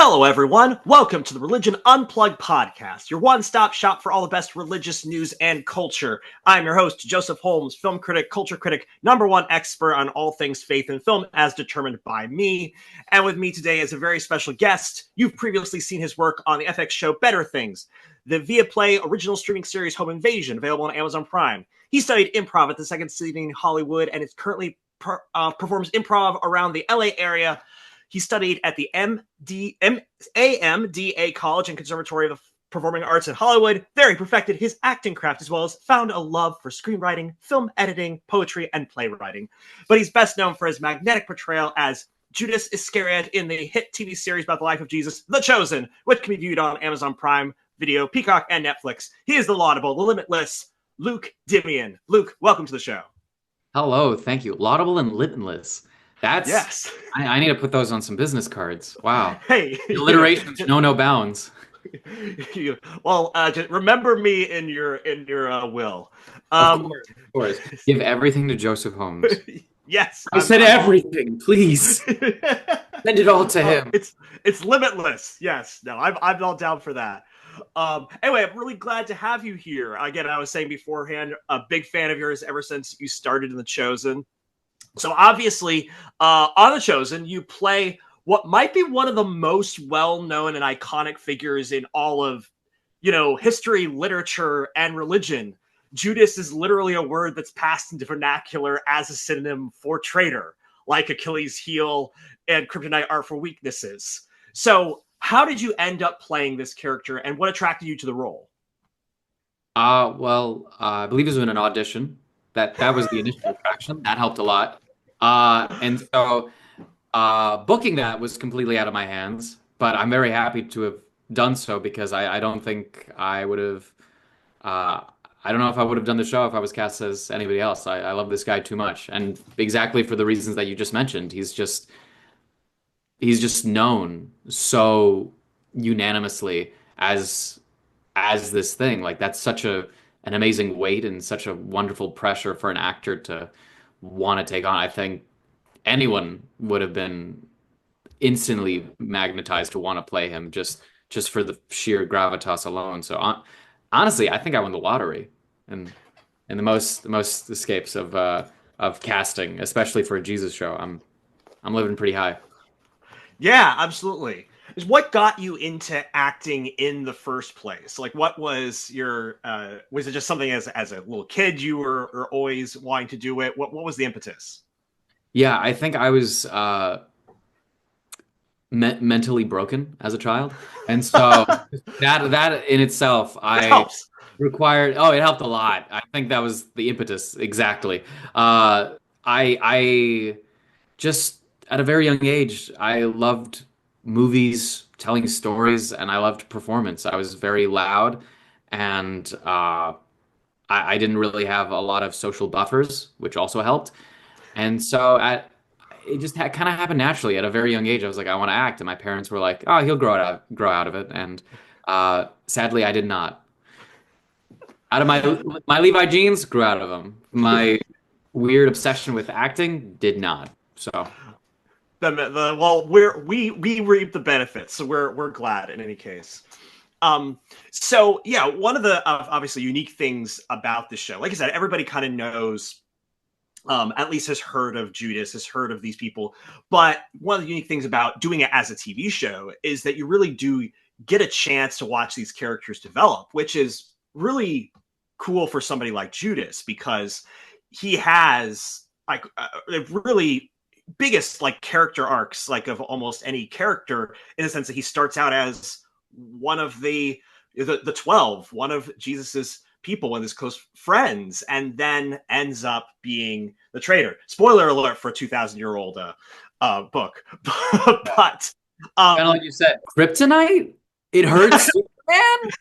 Hello, everyone. Welcome to the Religion Unplugged podcast, your one-stop shop for all the best religious news and culture. I'm your host, Joseph Holmes, film critic, culture critic, #1 expert on all things faith and film as determined by me. And with me today is a very special guest. You've previously seen his work on the FX show Better Things, the Viaplay original streaming series Home Invasion, available on Amazon Prime. He studied improv at the Second City in Hollywood and is currently performs improv around the LA area. He studied at the AMDA College and Conservatory of Performing Arts in Hollywood. There he perfected his acting craft as well as found a love for screenwriting, film editing, poetry, and playwriting. But he's best known for his magnetic portrayal as Judas Iscariot in the hit TV series about the life of Jesus, The Chosen, which can be viewed on Amazon Prime Video, Peacock, and Netflix. He is the laudable, the limitless Luke Dimyan. Luke, welcome to the show. Hello, thank you. Laudable and limitless. Yes. I need to put those on some business cards. Wow. Hey. Alliterations know no bounds. Well, just remember me in your will. Of course. Give everything to Joseph Holmes. Yes. I said everything, please. Send it all to him. It's limitless. Yes. No, I'm all down for that. Anyway, I'm really glad to have you here. Again, I was saying beforehand, a big fan of yours ever since you started in The Chosen. So obviously, on The Chosen, you play what might be one of the most well-known and iconic figures in all of, history, literature, and religion. Judas is literally a word that's passed into vernacular as a synonym for traitor, like Achilles' heel and kryptonite are for weaknesses. So how did you end up playing this character, and what attracted you to the role? I believe it was in an audition. That was the initial attraction. That helped a lot. And so booking that was completely out of my hands, but I'm very happy to have done so because I don't think I would have, I don't know if I would have done the show if I was cast as anybody else. I love this guy too much. And exactly for the reasons that you just mentioned, he's just known so unanimously as this thing. Like that's such an amazing weight and such a wonderful pressure for an actor to want to take on. I think anyone would have been instantly magnetized to want to play him just for the sheer gravitas alone. So honestly, I think I won the lottery and the most escapes of casting, especially for a Jesus show. I'm living pretty high. Yeah, absolutely. What got you into acting in the first place? Like, what was your? Was it just something as a little kid you were always wanting to do it? What was the impetus? Yeah, I think I was mentally broken as a child, and so that in itself, It helps. required. Oh, it helped a lot. I think that was the impetus exactly. I just at a very young age, I loved movies, telling stories, and I loved performance. I was very loud, and I didn't really have a lot of social buffers, which also helped. And so it just kind of happened naturally at a very young age. I was like, I want to act, and my parents were like, "Oh, he'll grow out of it." And sadly, I did not. Out of my Levi jeans, grew out of them. My weird obsession with acting did not. So. Well, we reap the benefits, so we're glad in any case. So yeah, one of the obviously unique things about the show, like I said, everybody kind of knows, at least has heard of Judas, has heard of these people. But one of the unique things about doing it as a TV show is that you really do get a chance to watch these characters develop, which is really cool for somebody like Judas because he has like really biggest like character arcs like of almost any character in the sense that he starts out as one of the 12, one of Jesus's people, one of his close friends, and then ends up being the traitor. Spoiler alert for a 2,000-year-old book. But kind of like you said, kryptonite? It hurts Superman?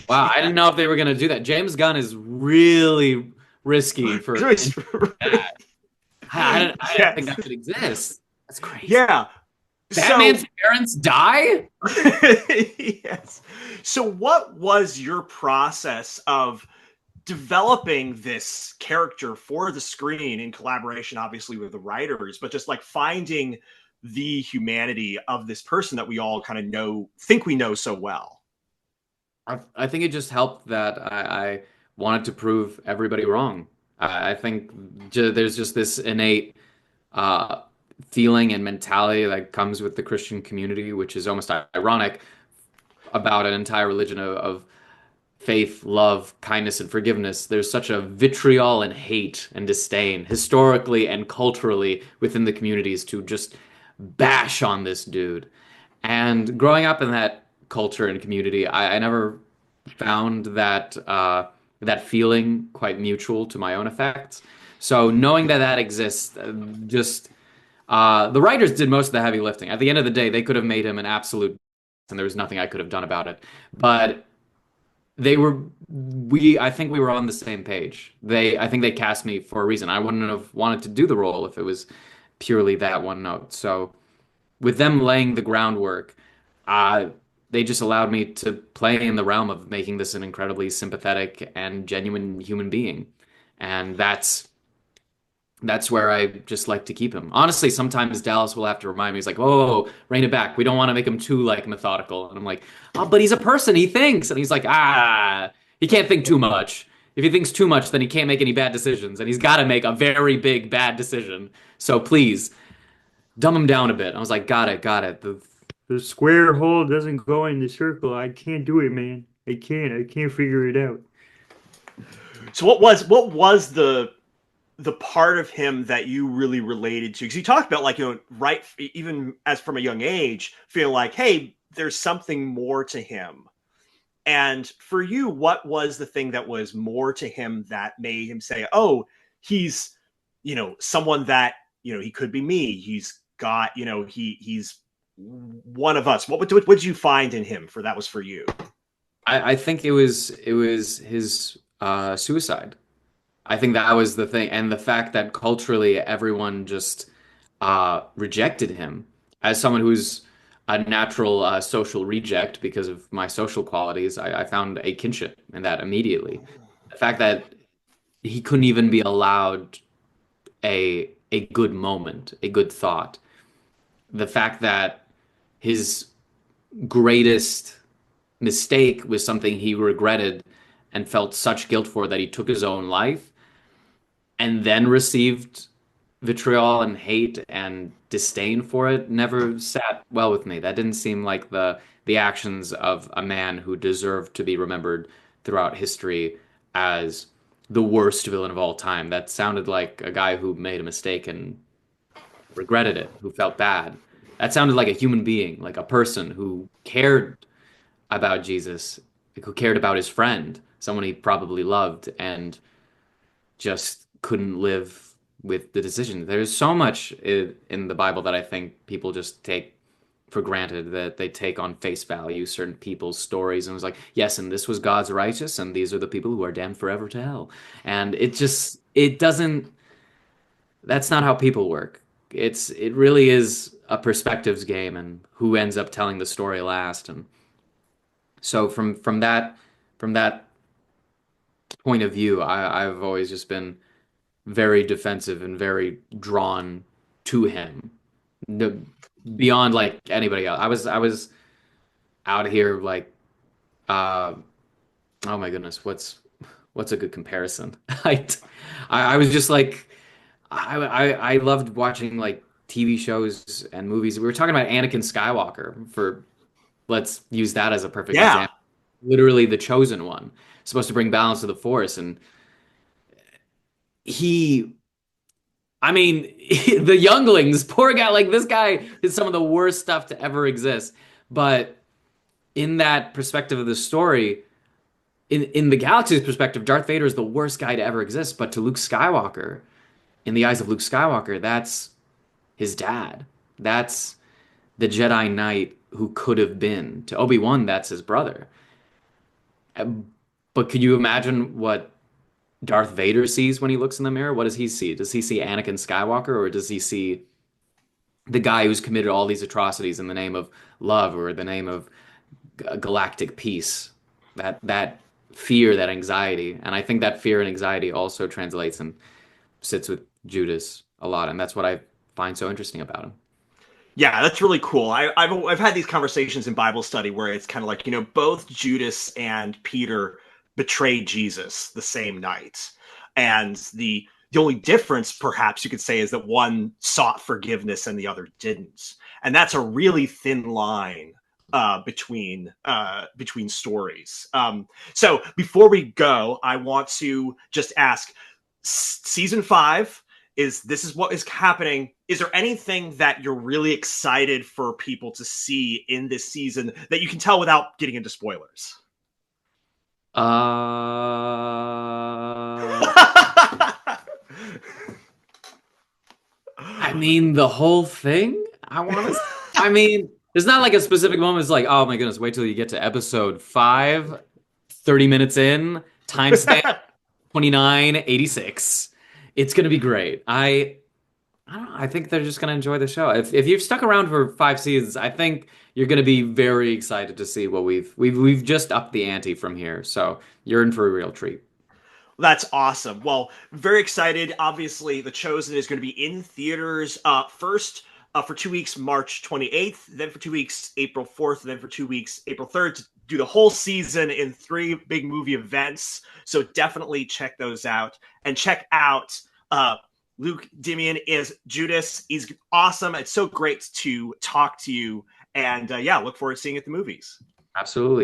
Wow, I didn't know if they were going to do that. James Gunn is really risky for that. I didn't think that could exist. That's crazy. Yeah. Batman's parents die? Yes. So what was your process of developing this character for the screen in collaboration, obviously, with the writers, but just like finding the humanity of this person that we all kind of think we know so well. I think it just helped that I wanted to prove everybody wrong. I think there's just this innate uh, feeling and mentality that comes with the Christian community, which is almost ironic about an entire religion of faith, love, kindness, and forgiveness. There's such a vitriol and hate and disdain historically and culturally within the communities to just bash on this dude. And growing up in that culture and community, I never found that feeling quite mutual to my own effects. So knowing that that exists, just the writers did most of the heavy lifting. At the end of the day, they could have made him an absolute, and there was nothing I could have done about it. But they were, I think we were on the same page. I think they cast me for a reason. I wouldn't have wanted to do the role if it was purely that one note. So with them laying the groundwork, uh, they just allowed me to play in the realm of making this an incredibly sympathetic and genuine human being. And that's where I just like to keep him. Honestly, sometimes Dallas will have to remind me, he's like, "Oh, rein it back. We don't want to make him too like methodical." And I'm like, "Oh, but he's a person. He thinks." And he's like, he can't think too much. If he thinks too much, then he can't make any bad decisions, and he's got to make a very big bad decision. So please dumb him down a bit." I was like, "Got it, got it." The square hole doesn't go in the circle. I can't do it, man. I can't. I can't figure it out. So what was the part of him that you really related to? Because you talked about, like, right, even as from a young age, feel like, hey, there's something more to him. And for you, what was the thing that was more to him that made him say, oh, he's, someone that, he could be me. He's got, he's one of us. What did you find in him that was for you? I think it was his suicide. I think that was the thing, and the fact that culturally everyone just rejected him as someone who's a natural social reject because of my social qualities. I found a kinship in that immediately. The fact that he couldn't even be allowed a good moment, a good thought. The fact that his greatest mistake was something he regretted and felt such guilt for that he took his own life and then received vitriol and hate and disdain for it never sat well with me. That didn't seem like the actions of a man who deserved to be remembered throughout history as the worst villain of all time. That sounded like a guy who made a mistake and regretted it, who felt bad. That sounded like a human being, like a person who cared about Jesus, who cared about his friend, someone he probably loved, and just couldn't live with the decision. There's so much in the Bible that I think people just take for granted, that they take on face value certain people's stories and was like, yes, and this was God's righteous, and these are the people who are damned forever to hell. And it doesn't, that's not how people work. It really is a perspectives game and who ends up telling the story last. And so from that point of view, I've always just been very defensive and very drawn to him. No, beyond like anybody else. I was out here like uh oh my goodness, what's a good comparison? I I was just like I loved watching like TV shows and movies. We were talking about Anakin Skywalker for let's use that as a perfect Yeah. example. Literally the chosen one, supposed to bring balance to the Force, and he I mean, the younglings, poor guy, like this guy did some of the worst stuff to ever exist. But in that perspective of the story, in the galaxy's perspective, Darth Vader is the worst guy to ever exist. But to Luke Skywalker, in the eyes of Luke Skywalker, that's his dad. That's the Jedi Knight who could have been. To Obi-Wan, that's his brother. But could you imagine what Darth Vader sees when he looks in the mirror? What does he see? Does he see Anakin Skywalker, or does he see the guy who's committed all these atrocities in the name of love or the name of galactic peace? That fear, that anxiety, and I think that fear and anxiety also translates and sits with Judas a lot, and that's what I find so interesting about him. Yeah, that's really cool. I've had these conversations in Bible study where it's kind of like, both Judas and Peter betrayed Jesus the same night. And the only difference, perhaps you could say, is that one sought forgiveness and the other didn't. And that's a really thin line between stories. So before we go, I want to just ask, season 5 this is what is happening. Is there anything that you're really excited for people to see in this season that you can tell without getting into spoilers? I mean, the whole thing. I mean, there's not like a specific moment. It's like, oh my goodness, wait till you get to episode 5, 30 minutes in, timestamp 29:86. It's gonna be great. I don't know. I think they're just gonna enjoy the show. If you've stuck around for 5 seasons, I think you're gonna be very excited to see what we've just upped the ante from here. So you're in for a real treat. That's awesome. Well, very excited. Obviously, The Chosen is going to be in theaters first for 2 weeks, March 28th, then for 2 weeks, April 4th, and then for 2 weeks, April 3rd, to do the whole season in 3 big movie events. So definitely check those out. And check out Luke Dimyan is Judas. He's awesome. It's so great to talk to you. And yeah, look forward to seeing you at the movies. Absolutely.